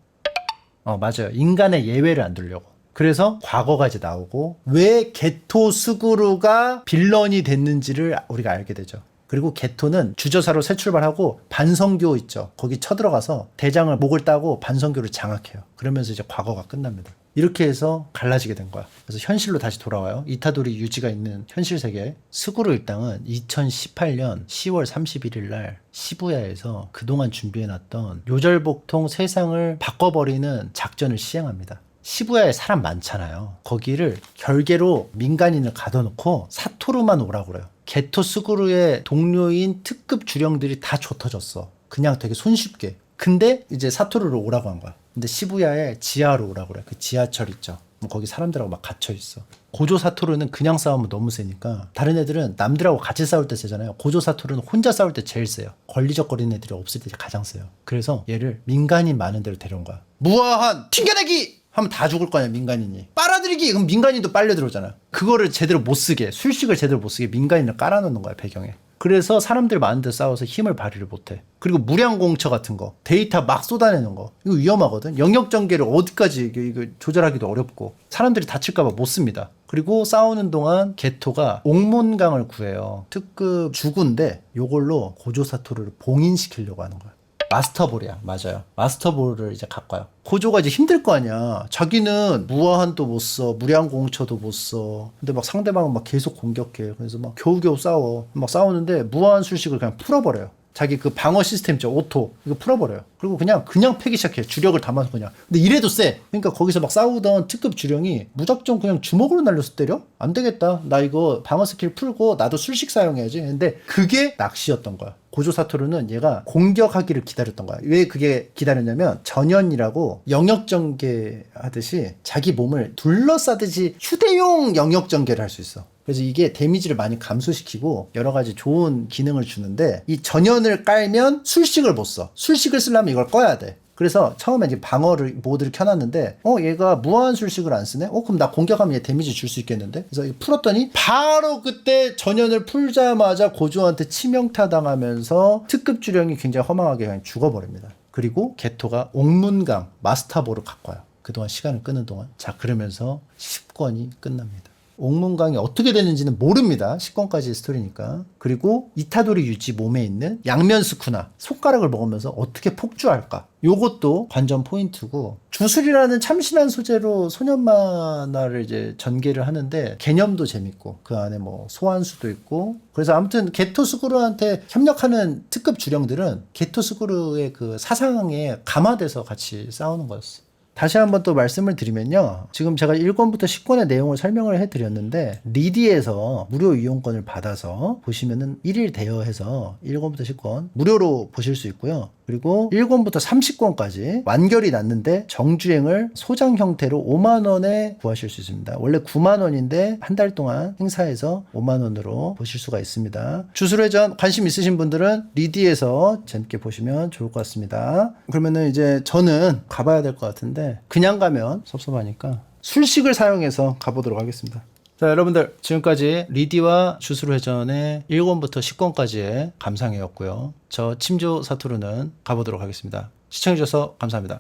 맞아요. 인간의 예외를 안 두려고. 그래서 과거가 이제 나오고 왜 게토 스구루가 빌런이 됐는지를 우리가 알게 되죠. 그리고 게토는 주저사로 새 출발하고 반성교 있죠. 거기 쳐들어가서 대장을 목을 따고 반성교를 장악해요. 그러면서 이제 과거가 끝납니다. 이렇게 해서 갈라지게 된 거야. 그래서 현실로 다시 돌아와요. 이타도리 유지가 있는 현실 세계. 스구루 일당은 2018년 10월 31일 날 시부야에서 그동안 준비해놨던 요절복통 세상을 바꿔버리는 작전을 시행합니다. 시부야에 사람 많잖아요. 거기를 결계로 민간인을 가둬놓고 사토루만 오라고 그래요. 게토 스구루의 동료인 특급 주령들이 다 좁혀졌어. 그냥 되게 손쉽게. 근데 이제 사토루로 오라고 한 거야. 근데 시부야에 지하로 오라고 그래. 그 지하철 있죠. 거기 사람들하고 막 갇혀 있어. 고조 사토루는 그냥 싸우면 너무 세니까 다른 애들은 남들하고 같이 싸울 때 세잖아요. 고조 사토루는 혼자 싸울 때 제일 세요. 걸리적거리는 애들이 없을 때 가장 세요. 그래서 얘를 민간인 많은 데로 데려온 거야. 무화한 튕겨내기 하면 다 죽을 거 아니야. 민간인이 빨아들이기 그럼 민간인도 빨려 들어오잖아. 그거를 제대로 못 쓰게 술식을 제대로 못 쓰게 민간인을 깔아놓는 거야 배경에. 그래서 사람들 많은 데 싸워서 힘을 발휘를 못해. 그리고 무량공처 같은 거 데이터 막 쏟아내는 거 이거 위험하거든. 영역 전개를 어디까지 이거 조절하기도 어렵고 사람들이 다칠까 봐 못 씁니다. 그리고 싸우는 동안 게토가 옥문강을 구해요. 특급 주구인데 요걸로 고조 사토루를 봉인시키려고 하는 거야. 마스터볼이야. 맞아요. 마스터볼을 이제 갖고 와요. 고조가 이제 힘들 거 아니야. 자기는 무화한도 못 써. 무량공처도 못 써. 근데 막 상대방은 막 계속 공격해. 그래서 막 겨우겨우 싸워. 막 싸우는데 무화한 술식을 그냥 풀어버려요. 자기 그 방어 시스템 있죠. 오토. 이거 풀어버려요. 그리고 그냥 패기 시작해. 주력을 담아서 그냥. 근데 이래도 세. 그러니까 거기서 막 싸우던 특급 주령이 무작정 그냥 주먹으로 날려서 때려? 안 되겠다. 나 이거 방어 스킬 풀고 나도 술식 사용해야지. 근데 그게 낚시였던 거야. 고조 사토루는 얘가 공격하기를 기다렸던 거야. 왜 그게 기다렸냐면 전연이라고 영역 전개 하듯이 자기 몸을 둘러싸듯이 휴대용 영역 전개를 할 수 있어. 그래서 이게 데미지를 많이 감소시키고 여러 가지 좋은 기능을 주는데 이 전연을 깔면 술식을 못 써. 술식을 쓰려면 이걸 꺼야 돼. 그래서 처음에 이제 방어를 모드를 켜놨는데 얘가 무한 술식을 안 쓰네? 그럼 나 공격하면 얘 데미지 줄 수 있겠는데? 그래서 이거 풀었더니 바로 그때 전연을 풀자마자 고조한테 치명타 당하면서 특급 주령이 굉장히 허망하게 그냥 죽어버립니다. 그리고 게토가 옥문강 마스터볼을 갖고 와요. 그동안 시간을 끄는 동안. 자, 그러면서 10권이 끝납니다. 옥문강이 어떻게 되는지는 모릅니다. 10권까지의 스토리니까. 그리고 이타도리 유지 몸에 있는 양면스쿠나 손가락을 먹으면서 어떻게 폭주할까? 요것도 관전 포인트고 주술이라는 참신한 소재로 소년 만화를 이제 전개를 하는데 개념도 재밌고 그 안에 뭐 소환수도 있고 그래서 아무튼 게토 스구루한테 협력하는 특급 주령들은 게토 스구루의 그 사상에 감화돼서 같이 싸우는 거였어. 다시 한번 또 말씀을 드리면요. 지금 제가 1권부터 10권의 내용을 설명을 해드렸는데 리디에서 무료 이용권을 받아서 보시면은 1일 대여해서 1권부터 10권 무료로 보실 수 있고요. 그리고 1권부터 30권까지 완결이 났는데 정주행을 소장 형태로 5만원에 구하실 수 있습니다. 원래 9만원인데 한 달 동안 행사해서 5만원으로 보실 수가 있습니다. 주술회전 관심 있으신 분들은 리디에서 재밌게 보시면 좋을 것 같습니다. 그러면은 이제 저는 가봐야 될 것 같은데 그냥 가면 섭섭하니까 술식을 사용해서 가보도록 하겠습니다. 자, 여러분들 지금까지 리디와 주술회전의 1권부터 10권까지의 감상회였고요. 저 침조 사토루는 가보도록 하겠습니다. 시청해주셔서 감사합니다.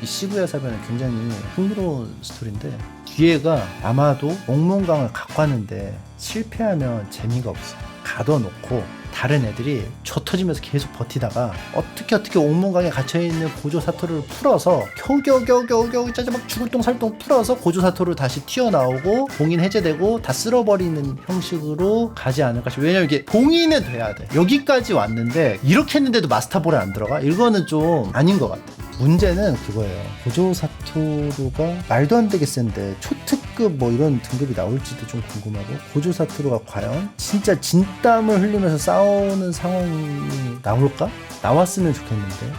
이 시부야 사변은 굉장히 흥미로운 스토리인데 뒤에가 아마도 옥문강을 갖고 왔는데 실패하면 재미가 없어. 가둬놓고 다른 애들이 조 터지면서 계속 버티다가 어떻게 옥문강에 갇혀있는 고조 사토루를 풀어서 겨우 짜자 막 죽을 똥 살 똥 풀어서 고조 사토루 다시 튀어나오고 봉인 해제되고 다 쓸어버리는 형식으로 가지 않을까 싶어요. 왜냐면 이게 봉인은 돼야 돼. 여기까지 왔는데 이렇게 했는데도 마스터볼에 안 들어가? 이거는 좀 아닌 것 같아. 문제는 그거예요. 고조 사토루가 말도 안 되게 센데 초특급 뭐 이런 등급이 나올지도 좀 궁금하고 고조 사토루가 과연 진짜 진땀을 흘리면서 싸우는 상황이 나올까? 나왔으면 좋겠는데